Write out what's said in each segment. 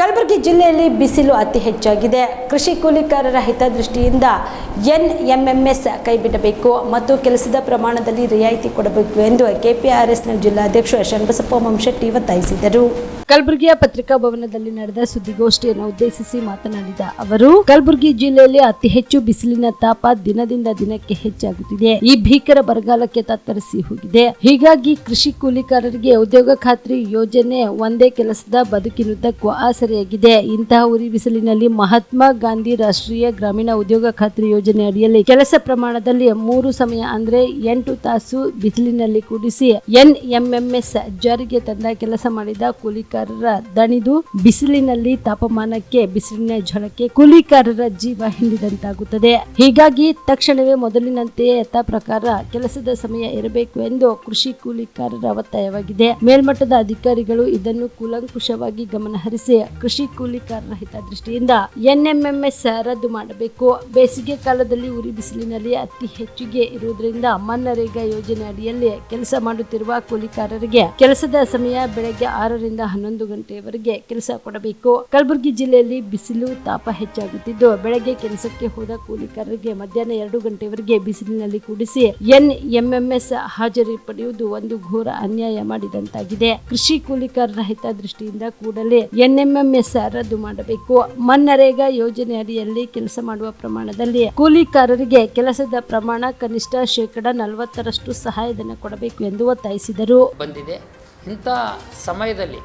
ಕಲಬುರಗಿ ಜಿಲ್ಲೆಯಲ್ಲಿ ಬಿಸಿಲು ಅತಿ ಹೆಚ್ಚಾಗಿದೆ. ಕೃಷಿ ಕೂಲಿಕಾರರ ಹಿತದೃಷ್ಟಿಯಿಂದ ಎನ್ಎಂಎಂಎಸ್ ಕೈಬಿಡಬೇಕು ಮತ್ತು ಕೆಲಸದ ಪ್ರಮಾಣದಲ್ಲಿ ರಿಯಾಯಿತಿ ಕೊಡಬೇಕು ಎಂದು ಕೆಪಿಆರ್ಎಸ್ನ ಜಿಲ್ಲಾಧ್ಯಕ್ಷ ಶರಣಬಸಪ್ಪ ಮಮಶೆಟ್ಟಿ ಒತ್ತಾಯಿಸಿದರು. ಕಲಬುರಗಿಯ ಪತ್ರಿಕಾ ಭವನದಲ್ಲಿ ನಡೆದ ಸುದ್ದಿಗೋಷ್ಠಿಯನ್ನು ಉದ್ದೇಶಿಸಿ ಮಾತನಾಡಿದ ಅವರು, ಕಲಬುರಗಿ ಜಿಲ್ಲೆಯಲ್ಲಿ ಅತಿ ಹೆಚ್ಚು ಬಿಸಿಲಿನ ತಾಪ ದಿನದಿಂದ ದಿನಕ್ಕೆ ಹೆಚ್ಚಾಗುತ್ತಿದೆ. ಈ ಭೀಕರ ಬರಗಾಲಕ್ಕೆ ತತ್ತರಿಸಿ ಹೋಗಿದೆ. ಹೀಗಾಗಿ ಕೃಷಿ ಕೂಲಿಕಾರರಿಗೆ ಉದ್ಯೋಗ ಖಾತ್ರಿ ಯೋಜನೆ ಒಂದೇ ಕೆಲಸದ ಬದುಕಿನುದ್ದಕ್ಕೂ ಆಸರೆಯಾಗಿದೆ. ಇಂತಹ ಉರಿ ಬಿಸಿಲಿನಲ್ಲಿ ಮಹಾತ್ಮ ಗಾಂಧಿ ರಾಷ್ಟ್ರೀಯ ಗ್ರಾಮೀಣ ಉದ್ಯೋಗ ಖಾತ್ರಿ ಯೋಜನೆ ಅಡಿಯಲ್ಲಿ ಕೆಲಸ ಪ್ರಮಾಣದಲ್ಲಿ 3 ಸಮಯ ಅಂದ್ರೆ 8 ತಾಸು ಬಿಸಿಲಿನಲ್ಲಿ ಕೂಡಿಸಿ ಎನ್ಎಂಎಂಎಸ್ ಜಾರಿಗೆ ತಂದ ಕೆಲಸ ಮಾಡಿದ ಕೂಲಿಕಾರರ ದಣಿದು ಬಿಸಿಲಿನಲ್ಲಿ ತಾಪಮಾನಕ್ಕೆ ಬಿಸಿಲಿನ ಝಳಕ್ಕೆ ಕೂಲಿಕಾರರ ಜೀವ ಹಿಂಡಿದಂತಾಗುತ್ತದೆ. ಹೀಗಾಗಿ ತಕ್ಷಣವೇ ಮೊದಲಿನಂತೆಯೇ ಯಥಾ ಪ್ರಕಾರ ಕೆಲಸದ ಸಮಯ ಇರಬೇಕು ಎಂದು ಕೃಷಿ ಕೂಲಿಕಾರರ ಒತ್ತಾಯವಾಗಿದೆ. ಮೇಲ್ಮಟ್ಟದ ಅಧಿಕಾರಿಗಳು ಇದನ್ನು ಕೂಲಂಕುಷವಾಗಿ ಗಮನಹರಿಸಿ ಕೃಷಿ ಕೂಲಿಕಾರರ ಹಿತದೃಷ್ಟಿಯಿಂದ ಎನ್ಎಂಎಂಎಸ್ ರದ್ದು ಮಾಡಬೇಕು. ಬೇಸಿಗೆ ಕಾಲದಲ್ಲಿ ಉರಿ ಬಿಸಿಲಿನಲ್ಲಿ ಅತಿ ಹೆಚ್ಚಿಗೆ ಇರುವುದರಿಂದ ಮನ್ರೇಗಾ ಯೋಜನೆ ಅಡಿಯಲ್ಲಿ ಕೆಲಸ ಮಾಡುತ್ತಿರುವ ಕೂಲಿಕಾರರಿಗೆ ಕೆಲಸದ ಸಮಯ ಬೆಳಗ್ಗೆ 6ರಿಂದ 11 ಗಂಟೆಯವರೆಗೆ ಕೆಲಸ ಕೊಡಬೇಕು. ಕಲಬುರಗಿ ಜಿಲ್ಲೆಯಲ್ಲಿ ಬಿಸಿಲು ತಾಪ ಹೆಚ್ಚಾಗುತ್ತಿದ್ದು, ಬೆಳಗ್ಗೆ ಕೆಲಸಕ್ಕೆ ಹೋದ ಕೂಲಿಕಾರರಿಗೆ ಮಧ್ಯಾಹ್ನ 2 ಗಂಟೆವರೆಗೆ ಬಿಸಿಲಿನಲ್ಲಿ ಕೂಡಿಸಿ ಎನ್ಎಂಎಂಎಸ್ ಹಾಜರಿ ಪಡೆಯುವುದು ಒಂದು ಘೋರ ಅನ್ಯಾಯ ಮಾಡಿದಂತಾಗಿದೆ. ಕೃಷಿ ಕೂಲಿಕಾರರ ಹಿತದೃಷ್ಟಿಯಿಂದ ಕೂಡಲೇ ಎನ್ಎಂಎಂಎಸ್ ರದ್ದು ಮಾಡಬೇಕು. ಮನ್ರೇಗಾ ಯೋಜನೆ ಅಡಿಯಲ್ಲಿ ಕೆಲಸ ಮಾಡುವ ಪ್ರಮಾಣದಲ್ಲಿ ಕೂಲಿಕಾರರಿಗೆ ಕೆಲಸದ ಪ್ರಮಾಣ ಕನಿಷ್ಠ 40% ಸಹಾಯಧನ ಕೊಡಬೇಕು ಎಂದು ಒತ್ತಾಯಿಸಿದರು. ಬಂದಿದೆ. ಇಂಥ ಸಮಯದಲ್ಲಿ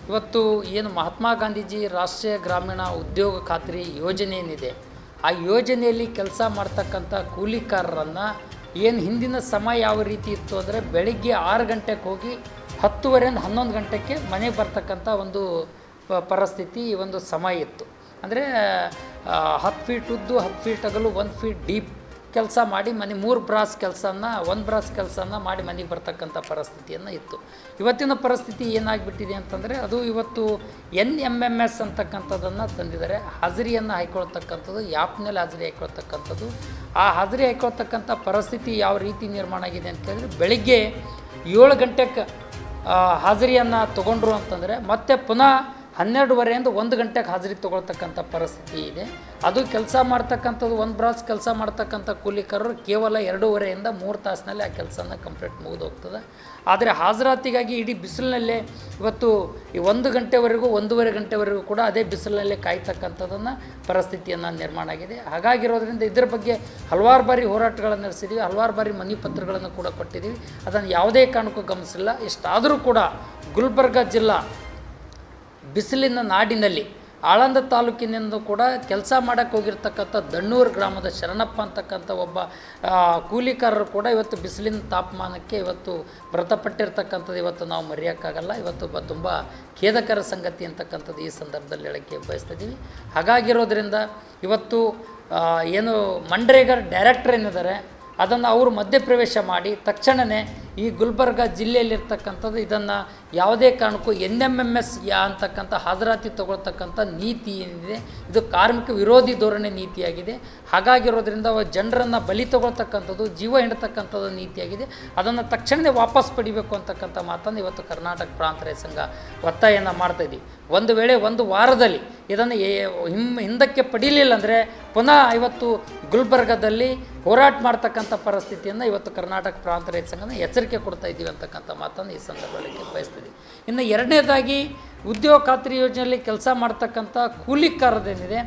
ಇವತ್ತು ಏನು ಮಹಾತ್ಮ ಗಾಂಧೀಜಿ ರಾಷ್ಟ್ರೀಯ ಗ್ರಾಮೀಣ ಉದ್ಯೋಗ ಖಾತ್ರಿ ಯೋಜನೆ ಏನಿದೆ, ಆ ಯೋಜನೆಯಲ್ಲಿ ಕೆಲಸ ಮಾಡ್ತಕ್ಕಂಥ ಕೂಲಿಕಾರರನ್ನು ಏನು ಹಿಂದಿನ ಸಮಯ ಯಾವ ರೀತಿ ಇತ್ತು ಅಂದರೆ ಬೆಳಿಗ್ಗೆ 6 ಗಂಟೆಗೆ ಹೋಗಿ 10:30ರಿಂದ 11 ಗಂಟೆಗೆ ಮನೆಗೆ ಬರ್ತಕ್ಕಂಥ ಒಂದು ಪರಿಸ್ಥಿತಿ ಒಂದು ಸಮಯ ಇತ್ತು. ಅಂದರೆ 10 ಫೀಟ್ ಉದ್ದು 10 ಫೀಟ್ ಅಗಲು 1 ಫೀಟ್ ಡೀಪ್ ಕೆಲಸ ಮಾಡಿ ಮನೆ 3 ಬ್ರಾಸ್ ಕೆಲಸನ 1 ಬ್ರಾಸ್ ಕೆಲಸನ ಮಾಡಿ ಮನೆಗೆ ಬರ್ತಕ್ಕಂಥ ಪರಿಸ್ಥಿತಿಯನ್ನು ಇತ್ತು. ಇವತ್ತಿನ ಪರಿಸ್ಥಿತಿ ಏನಾಗಿಬಿಟ್ಟಿದೆ ಅಂತಂದರೆ ಅದು ಇವತ್ತು ಎನ್ಎಂಎಂಎಸ್ ಅಂತಕ್ಕಂಥದ್ದನ್ನು ತಂದಿದ್ದಾರೆ. ಹಾಜರಿಯನ್ನು ಹಾಯ್ಕೊಳ್ತಕ್ಕಂಥದ್ದು, ಆ್ಯಪ್ನಲ್ಲಿ ಹಾಜರಿ ಹಾಯ್ಕೊಳ್ತಕ್ಕಂಥದ್ದು. ಆ ಹಾಜರಿ ಹಾಯ್ಕೊಳ್ತಕ್ಕಂಥ ಪರಿಸ್ಥಿತಿ ಯಾವ ರೀತಿ ನಿರ್ಮಾಣ ಆಗಿದೆ ಅಂತ ಹೇಳಿದ್ರೆ, ಬೆಳಿಗ್ಗೆ 7 ಗಂಟೆಗೆ ಹಾಜರಿಯನ್ನು ತೊಗೊಂಡ್ರು ಅಂತಂದರೆ ಮತ್ತೆ ಪುನಃ 12:30ರಿಂದ 1 ಗಂಟೆಗೆ ಹಾಜರಿ ತೊಗೊಳ್ತಕ್ಕಂಥ ಪರಿಸ್ಥಿತಿ ಇದೆ. ಅದು ಕೆಲಸ ಮಾಡ್ತಕ್ಕಂಥದ್ದು 1 ಬ್ರಾಸ್ ಕೆಲಸ ಮಾಡ್ತಕ್ಕಂಥ ಕೂಲಿಕಾರರು ಕೇವಲ 2.5ರಿಂದ 3 ತಾಸಿನಲ್ಲಿ ಆ ಕೆಲಸನ ಕಂಪ್ಲೀಟ್ ಮುಗಿದು ಹೋಗ್ತದೆ. ಆದರೆ ಹಾಜರಾತಿಗಾಗಿ ಇಡೀ ಬಿಸಿಲಿನಲ್ಲೇ ಇವತ್ತು ಈ 1 ಗಂಟೆವರೆಗೂ 1.5 ಗಂಟೆವರೆಗೂ ಕೂಡ ಅದೇ ಬಿಸಿಲಿನಲ್ಲೇ ಕಾಯ್ತಕ್ಕಂಥದ್ದನ್ನು ಪರಿಸ್ಥಿತಿಯನ್ನು ನಿರ್ಮಾಣ ಆಗಿದೆ. ಹಾಗಾಗಿರೋದ್ರಿಂದ ಇದರ ಬಗ್ಗೆ ಹಲವಾರು ಬಾರಿ ಹೋರಾಟಗಳನ್ನು ನಡೆಸಿದ್ದೀವಿ, ಹಲವಾರು ಬಾರಿ ಮನವಿ ಪತ್ರಗಳನ್ನು ಕೂಡ ಕೊಟ್ಟಿದ್ದೀವಿ. ಅದನ್ನು ಯಾವುದೇ ಕಾರಣಕ್ಕೂ ಗಮನಿಸಿಲ್ಲ. ಇಷ್ಟಾದರೂ ಕೂಡ ಗುಲ್ಬರ್ಗ ಜಿಲ್ಲಾ ಬಿಸಿಲಿನ ನಾಡಿನಲ್ಲಿ ಆಳಂದ ತಾಲೂಕಿನಿಂದ ಕೂಡ ಕೆಲಸ ಮಾಡೋಕ್ಕೆ ಹೋಗಿರ್ತಕ್ಕಂಥ ದಣ್ಣೂರು ಗ್ರಾಮದ ಶರಣಪ್ಪ ಅಂತಕ್ಕಂಥ ಒಬ್ಬ ಕೂಲಿಕಾರರು ಕೂಡ ಇವತ್ತು ಬಿಸಿಲಿನ ತಾಪಮಾನಕ್ಕೆ ಇವತ್ತು ಮೃತಪಟ್ಟಿರ್ತಕ್ಕಂಥದ್ದು ಇವತ್ತು ನಾವು ಮರೆಯೋಕ್ಕಾಗಲ್ಲ. ಇವತ್ತು ತುಂಬ ಖೇದಕರ ಸಂಗತಿ ಅಂತಕ್ಕಂಥದ್ದು ಈ ಸಂದರ್ಭದಲ್ಲಿ ಹೇಳಕ್ಕೆ ಬಯಸ್ತಿದ್ದೀವಿ. ಹಾಗಾಗಿರೋದ್ರಿಂದ ಇವತ್ತು ಏನು ಮನ್ರೇಗಾ ಡೈರೆಕ್ಟರ್ ಏನಿದ್ದಾರೆ ಅದನ್ನು ಅವರು ಮಧ್ಯಪ್ರವೇಶ ಮಾಡಿ ತಕ್ಷಣವೇ ಈ ಗುಲ್ಬರ್ಗ ಜಿಲ್ಲೆಯಲ್ಲಿರ್ತಕ್ಕಂಥದ್ದು ಇದನ್ನು ಯಾವುದೇ ಕಾರಣಕ್ಕೂ ಎನ್ಎಂಎಂಎಸ್ ಅಂತಕ್ಕಂಥ ಹಾಜರಾತಿ ತಗೊಳ್ತಕ್ಕಂಥ ನೀತಿ ಏನಿದೆ ಇದು ಕಾರ್ಮಿಕ ವಿರೋಧಿ ಧೋರಣೆ ನೀತಿಯಾಗಿದೆ. ಹಾಗಾಗಿರೋದ್ರಿಂದ ಜನರನ್ನು ಬಲಿ ತಗೊಳ್ತಕ್ಕಂಥದ್ದು, ಜೀವ ಹಿಡ್ತಕ್ಕಂಥದ್ದು ನೀತಿಯಾಗಿದೆ. ಅದನ್ನು ತಕ್ಷಣವೇ ವಾಪಸ್ ಪಡಿಬೇಕು ಅಂತಕ್ಕಂಥ ಮಾತನ್ನು ಇವತ್ತು ಕರ್ನಾಟಕ ಪ್ರಾಂತ ರೈತ ಸಂಘ ಒತ್ತಾಯವನ್ನು ಮಾಡ್ತಾಯಿದ್ದೀವಿ. ಒಂದು ವೇಳೆ 1 ವಾರದಲ್ಲಿ ಇದನ್ನು ಹಿಂದಕ್ಕೆ ಪಡೀಲಿಲ್ಲ ಅಂದರೆ ಪುನಃ ಇವತ್ತು ಗುಲ್ಬರ್ಗದಲ್ಲಿ ಹೋರಾಟ ಮಾಡ್ತಕ್ಕಂಥ ಪರಿಸ್ಥಿತಿಯನ್ನು ಇವತ್ತು ಕರ್ನಾಟಕ ಪ್ರಾಂತ ರೈತ ಸಂಘನ ಎಚ್ಚರಿಕೆ ಕೊಡ್ತಾ ಇದ್ದೀವಿ ಅಂತಕ್ಕಂಥ ಮಾತನ್ನು ಈ ಸಂದರ್ಭದಲ್ಲಿ ಬಯಸ್ತೀವಿ. ಇನ್ನು ಎರಡನೇದಾಗಿ ಉದ್ಯೋಗ ಖಾತ್ರಿ ಯೋಜನೆಯಲ್ಲಿ ಕೆಲಸ ಮಾಡ್ತಕ್ಕಂಥ ಕೂಲಿಕಾರದೇನಿದೆ,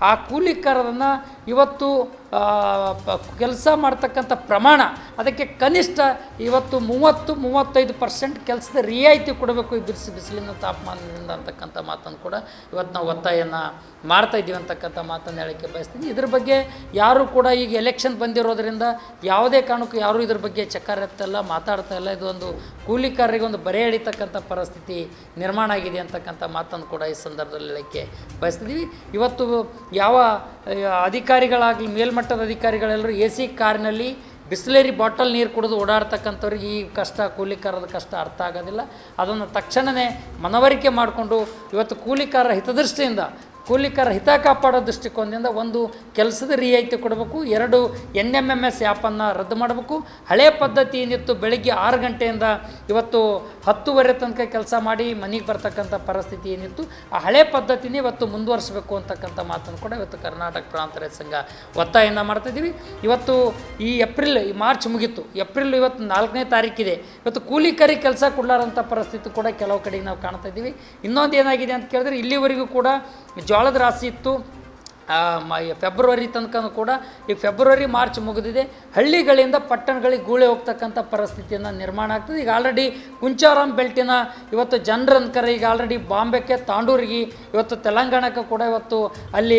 ಆ ಕೂಲಿಕಾರರನ್ನು ಇವತ್ತು ಕೆಲಸ ಮಾಡ್ತಕ್ಕಂಥ ಪ್ರಮಾಣ ಅದಕ್ಕೆ ಕನಿಷ್ಠ ಇವತ್ತು 30-35% ಕೆಲಸದ ರಿಯಾಯಿತಿ ಕೊಡಬೇಕು ಈ ಬಿಸಿಲಿನ ತಾಪಮಾನದಿಂದ ಅಂತಕ್ಕಂಥ ಮಾತನ್ನು ಕೂಡ ಇವತ್ತು ನಾವು ಒತ್ತಾಯವನ್ನು ಮಾಡ್ತಾಯಿದ್ದೀವಿ ಅಂತಕ್ಕಂಥ ಮಾತನ್ನು ಹೇಳೋಕ್ಕೆ ಬಯಸ್ತೀನಿ. ಇದ್ರ ಬಗ್ಗೆ ಯಾರು ಕೂಡ ಈಗ ಎಲೆಕ್ಷನ್ ಬಂದಿರೋದ್ರಿಂದ ಯಾವುದೇ ಕಾರಣಕ್ಕೂ ಯಾರೂ ಇದ್ರ ಬಗ್ಗೆ ಚಕಾರ ಎತ್ತಲ್ಲ, ಮಾತಾಡ್ತಾ ಇಲ್ಲ. ಇದು ಒಂದು ಕೂಲಿಕಾರರಿಗೆ ಒಂದು ಬರೆ ಎಳಿತಕ್ಕಂಥ ಪರಿಸ್ಥಿತಿ ನಿರ್ಮಾಣ ಆಗಿದೆ ಅಂತಕ್ಕಂಥ ಮಾತನ್ನು ಕೂಡ ಈ ಸಂದರ್ಭದಲ್ಲಿ ಹೇಳೋಕ್ಕೆ ಬಯಸ್ತಿದ್ದೀವಿ. ಇವತ್ತು ಯಾವ ಅಧಿಕಾರಿಗಳಾಗಲಿ ಮೇಲ್ಮಟ್ಟದ ಅಧಿಕಾರಿಗಳೆಲ್ಲರೂ AC ಕಾರಿನಲ್ಲಿ ಬಿಸ್ಲೇರಿ ಬಾಟಲ್ ನೀರು ಕುಡಿದು ಓಡಾಡ್ತಕ್ಕಂಥವ್ರಿಗೆ ಈ ಕಷ್ಟ ಕೂಲಿಕಾರದ ಕಷ್ಟ ಅರ್ಥ ಆಗೋದಿಲ್ಲ. ಅದನ್ನು ತಕ್ಷಣವೇ ಮನವರಿಕೆ ಮಾಡಿಕೊಂಡು ಇವತ್ತು ಕೂಲಿಕಾರರ ಹಿತದೃಷ್ಟಿಯಿಂದ ಕೂಲಿಕಾರ ಹಿತ ಕಾಪಾಡೋ ದೃಷ್ಟಿಕೋನದಿಂದ ಒಂದು ಕೆಲಸದ ರಿಯಾಯಿತಿ ಕೊಡಬೇಕು, 2 NMMS ಆ್ಯಪನ್ನು ರದ್ದು ಮಾಡಬೇಕು. ಹಳೆ ಪದ್ಧತಿ ಏನಿತ್ತು ಬೆಳಗ್ಗೆ 6 ಗಂಟೆಯಿಂದ ಇವತ್ತು 10:30 ತನಕ ಕೆಲಸ ಮಾಡಿ ಮನೆಗೆ ಬರ್ತಕ್ಕಂಥ ಪರಿಸ್ಥಿತಿ ಏನಿತ್ತು, ಆ ಹಳೆ ಪದ್ಧತಿನೇ ಇವತ್ತು ಮುಂದುವರಿಸಬೇಕು ಅಂತಕ್ಕಂಥ ಮಾತನ್ನು ಕೂಡ ಇವತ್ತು ಕರ್ನಾಟಕ ಪ್ರಾಂತ ರೈತ ಸಂಘ ಒತ್ತಾಯನ ಮಾಡ್ತಾಯಿದ್ದೀವಿ. ಇವತ್ತು ಈ ಮಾರ್ಚ್ ಮುಗೀತು, ಏಪ್ರಿಲ್ ಇವತ್ತು 4ನೇ ತಾರೀಕಿದೆ. ಇವತ್ತು ಕೂಲಿಕರಿಗೆ ಕೆಲಸ ಕೊಡಲಾರಂಥ ಪರಿಸ್ಥಿತಿ ಕೂಡ ಕೆಲವು ಕಡೆಗೆ ನಾವು ಕಾಣ್ತಾ ಇದ್ದೀವಿ. ಇನ್ನೊಂದು ಏನಾಗಿದೆ ಅಂತ ಕೇಳಿದ್ರೆ, ಇಲ್ಲಿವರೆಗೂ ಕೂಡ ಜೋಳದ ರಾಶಿ ಇತ್ತು ಫೆಬ್ರವರಿ ತನಕ ಕೂಡ. ಈ ಫೆಬ್ರವರಿ ಮಾರ್ಚ್ ಮುಗಿದಿದೆ, ಹಳ್ಳಿಗಳಿಂದ ಪಟ್ಟಣಗಳಿಗೆ ಗೂಳೆ ಹೋಗ್ತಕ್ಕಂಥ ಪರಿಸ್ಥಿತಿಯನ್ನು ನಿರ್ಮಾಣ ಆಗ್ತದೆ. ಈಗ ಆಲ್ರೆಡಿ ಕುಂಚಾರಾಮ್ ಬೆಲ್ಟಿನ ಇವತ್ತು ಜನರ ಅನ್ಕರ ಈಗ ಆಲ್ರೆಡಿ ಬಾಂಬೆಗೆ, ತಾಂಡೂರಿಗೆ, ಇವತ್ತು ತೆಲಂಗಾಣಕ್ಕೆ ಕೂಡ ಇವತ್ತು ಅಲ್ಲಿ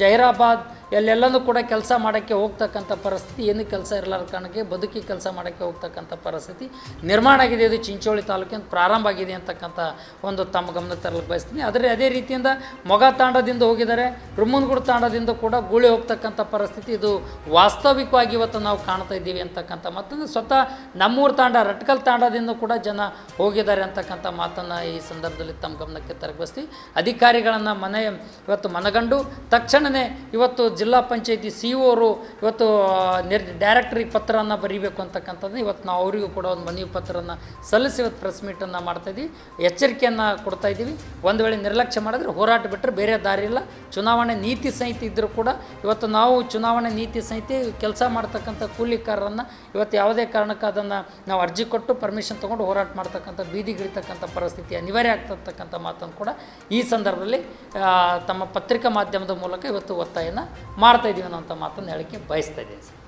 ಜಹೀರಾಬಾದ್ ಎಲ್ಲೆಲ್ಲನೂ ಕೂಡ ಕೆಲಸ ಮಾಡೋಕ್ಕೆ ಹೋಗ್ತಕ್ಕಂಥ ಪರಿಸ್ಥಿತಿ, ಏನು ಕೆಲಸ ಇರಲಾರ ಕಾರಣಕ್ಕೆ ಬದುಕಿ ಕೆಲಸ ಮಾಡೋಕ್ಕೆ ಹೋಗ್ತಕ್ಕಂಥ ಪರಿಸ್ಥಿತಿ ನಿರ್ಮಾಣ ಆಗಿದೆ. ಇದು ಚಿಂಚೋಳಿ ತಾಲೂಕಿನ ಪ್ರಾರಂಭ ಆಗಿದೆ ಅಂತಕ್ಕಂಥ ಒಂದು ತಮ್ಮ ಗಮನಕ್ಕೆ ತರಲಿಕ್ಕೆ ಬಯಸ್ತೀನಿ. ಆದರೆ ಅದೇ ರೀತಿಯಿಂದ ಮೊಗ ತಾಂಡದಿಂದ ಹೋಗಿದ್ದಾರೆ, ರುಮ್ಮನಗುಡಿ ತಾಂಡದಿಂದ ಕೂಡ ಗೂಳಿ ಹೋಗ್ತಕ್ಕಂಥ ಪರಿಸ್ಥಿತಿ ಇದು ವಾಸ್ತವಿಕವಾಗಿ ಇವತ್ತು ನಾವು ಕಾಣ್ತಾ ಇದ್ದೀವಿ ಅಂತಕ್ಕಂಥ ಮಾತನ್ನು ಸ್ವತಃ ನಮ್ಮೂರು ತಾಂಡ ರಟ್ಕಲ್ ತಾಂಡದಿಂದ ಕೂಡ ಜನ ಹೋಗಿದ್ದಾರೆ ಅಂತಕ್ಕಂಥ ಮಾತನ್ನು ಈ ಸಂದರ್ಭದಲ್ಲಿ ತಮ್ಮ ಗಮನಕ್ಕೆ ತರಕ್ಕೆ ಬಯಸ್ತೀವಿ. ಅಧಿಕಾರಿಗಳನ್ನು ಇವತ್ತು ಮನಗಂಡು ತಕ್ಷಣವೇ ಇವತ್ತು ಜಿಲ್ಲಾ ಪಂಚಾಯತಿ CEO ಅವರು ಇವತ್ತು ಡೈರೆಕ್ಟ್ರಿಗೆ ಪತ್ರವನ್ನು ಬರೀಬೇಕು ಅಂತಕ್ಕಂಥದ್ದು ಇವತ್ತು ನಾವು ಅವರಿಗೂ ಕೂಡ ಒಂದು ಮನವಿ ಪತ್ರವನ್ನು ಸಲ್ಲಿಸಿ ಇವತ್ತು ಪ್ರೆಸ್ ಮೀಟನ್ನು ಮಾಡ್ತಾಯಿದ್ದೀವಿ, ಎಚ್ಚರಿಕೆಯನ್ನು ಕೊಡ್ತಾ ಇದ್ದೀವಿ. ಒಂದು ವೇಳೆ ನಿರ್ಲಕ್ಷ್ಯ ಮಾಡಿದ್ರೆ ಹೋರಾಟ ಬಿಟ್ಟರೆ ಬೇರೆ ದಾರಿ ಇಲ್ಲ. ಚುನಾವಣೆ ನೀತಿ ಸಂಹಿತೆ ಇದ್ದರೂ ಕೂಡ ಇವತ್ತು ನಾವು ಚುನಾವಣೆ ನೀತಿ ಸಂಹಿತೆ ಕೆಲಸ ಮಾಡ್ತಕ್ಕಂಥ ಕೂಲಿಕಾರರನ್ನು ಇವತ್ತು ಯಾವುದೇ ಕಾರಣಕ್ಕೆ ಅದನ್ನು ನಾವು ಅರ್ಜಿ ಕೊಟ್ಟು ಪರ್ಮಿಷನ್ ತೊಗೊಂಡು ಹೋರಾಟ ಮಾಡ್ತಕ್ಕಂಥ ಬೀದಿಗಿಳಿತಕ್ಕಂಥ ಪರಿಸ್ಥಿತಿ ಅನಿವಾರ್ಯ ಆಗ್ತಕ್ಕಂಥ ಮಾತನ್ನು ಕೂಡ ಈ ಸಂದರ್ಭದಲ್ಲಿ ತಮ್ಮ ಪತ್ರಿಕಾ ಮಾಧ್ಯಮದ ಮೂಲಕ ಇವತ್ತು ಒತ್ತಾಯನ ಮಾಡ್ತಾ ಇದ್ದೀವಿ ಅನ್ನೋಂಥ ಮಾತನ್ನು ಹೇಳಕ್ಕೆ ಬಯಸ್ತಾ ಇದ್ದೀನಿ ಸರ್.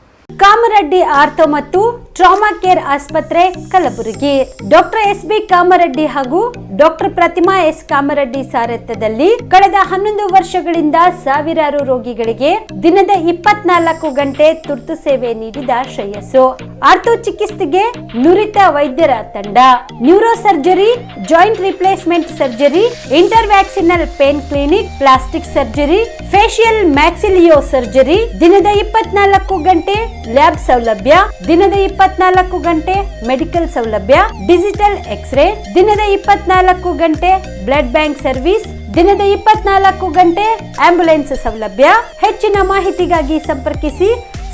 ಕಾಮರೆಡ್ಡಿ ಆರ್ಥೋ ಮತ್ತು ಟ್ರಾಮಾ ಕೇರ್ ಆಸ್ಪತ್ರೆ ಕಲಬುರಗಿ. ಡಾಕ್ಟರ್ SB ಕಾಮರೆಡ್ಡಿ ಹಾಗೂ ಡಾಕ್ಟರ್ ಪ್ರತಿಮಾ S ಕಾಮರೆಡ್ಡಿ ಸಾರಥ್ಯದಲ್ಲಿ ಕಳೆದ 11 ವರ್ಷಗಳಿಂದ ಸಾವಿರಾರು ರೋಗಿಗಳಿಗೆ ದಿನದ 24 ಗಂಟೆ ತುರ್ತು ಸೇವೆ ನೀಡಿದ ಶ್ರೇಯಸ್ಸು. ಆರ್ಥೋ ಚಿಕಿತ್ಸೆಗೆ ನುರಿತ ವೈದ್ಯರ ತಂಡ, neuro surgery, joint replacement surgery, interventional pain clinic, plastic surgery, facial maxillo surgery, ದಿನದ 24 ಗಂಟೆ ಲ್ಯಾಬ್ ಸೌಲಭ್ಯ, ದಿನದ 24 ಗಂಟೆ ಮೆಡಿಕಲ್ ಸೌಲಭ್ಯ, ಡಿಜಿಟಲ್ ಎಕ್ಸ್ರೇ, ದಿನದ 24 ಗಂಟೆ ಬ್ಲಡ್ ಬ್ಯಾಂಕ್ ಸರ್ವಿಸ್, ದಿನದ 24 ಗಂಟೆ ಆಂಬ್ಯುಲೆನ್ಸ್ ಸೌಲಭ್ಯ. ಹೆಚ್ಚಿನ ಮಾಹಿತಿಗಾಗಿ ಸಂಪರ್ಕಿಸಿ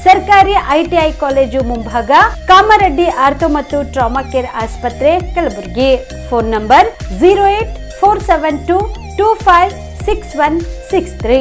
ಸರ್ಕಾರಿ ITI ಕಾಲೇಜು ಮುಂಭಾಗ, ಕಾಮರೆಡ್ಡಿ ಆರ್ಥೋ ಮತ್ತು ಟ್ರಾಮಾ ಕೇರ್ ಆಸ್ಪತ್ರೆ ಕಲಬುರಗಿ. Phone number 084722566163.